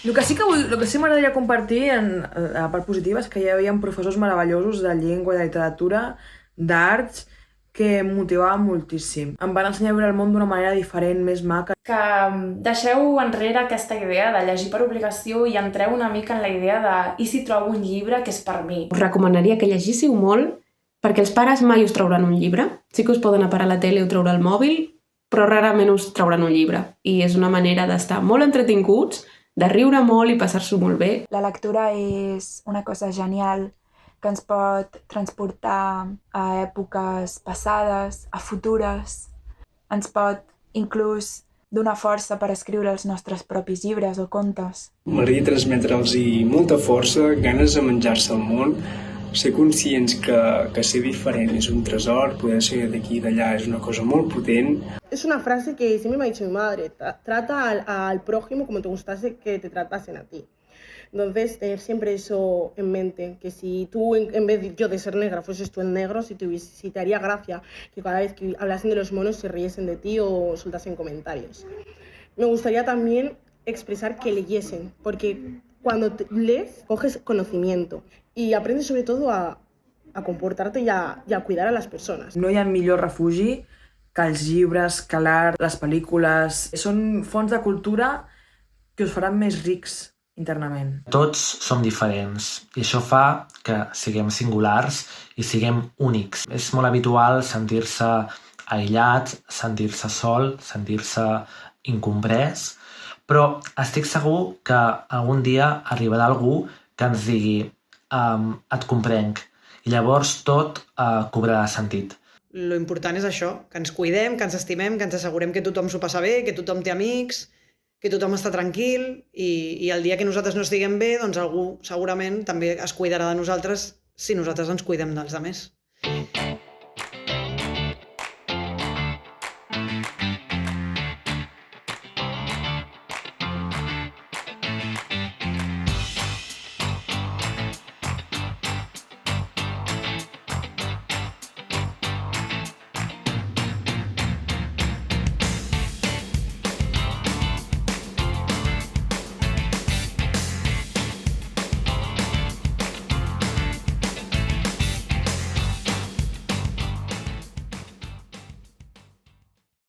El que sí m'agradaria compartir a la part positiva és que hi havia professors meravellosos de llengua i de literatura, d'arts, que em motivaven moltíssim. Em van ensenyar a veure el món d'una manera diferent, més maca. Que deixeu enrere aquesta idea de llegir per obligació i entreu una mica en la idea de i si trobo un llibre que és per mi. Us recomanaria que llegíssiu molt perquè els pares mai us trauran un llibre. Sí que us poden apagar la tele o treure el mòbil, però rarament us trauran un llibre. I és una manera d'estar molt entretinguts, de riure molt i passar-s'ho molt bé. La lectura és una cosa genial que ens pot transportar a èpoques passades, a futures. Ens pot inclús donar força per escriure els nostres propis llibres o contes. M'agradaria transmetre'ls molta força, ganes de menjar-se el món, ser conscients que ser diferent és un tresor, poder ser d'aquí i d'allà és una cosa molt potent. Es una frase que siempre me ha dicho mi madre, trata al prójimo como te gustase que te tratasen a ti. Entonces, tener siempre eso en mente, que si tú, en vez de yo de ser negra, fueses tú el negro, si te haría gracia que cada vez que hablasen de los monos se riesen de ti o soltasen comentarios. Me gustaría también expresar que leyesen, porque cuando lees, coges conocimiento y aprendes sobre todo a comportarte y a cuidar a las personas. No hi ha millor refugi que els llibres, que l'art, les pel·lícules. Són fonts de cultura que us faran més rics internament. Tots som diferents i això fa que siguem singulars i siguem únics. És molt habitual sentir-se aïllat, sentir-se sol, sentir-se incomprès, però estic segur que algun dia arribarà algú que ens digui et comprenc i llavors tot cobrarà sentit. Lo important és això, que ens cuidem, que ens estimem, que ens assegurem que tothom s'ho passa bé, que tothom té amics, que tothom està tranquil i el dia que nosaltres no estiguem bé, doncs algú segurament també es cuidarà de nosaltres si nosaltres ens cuidem dels altres.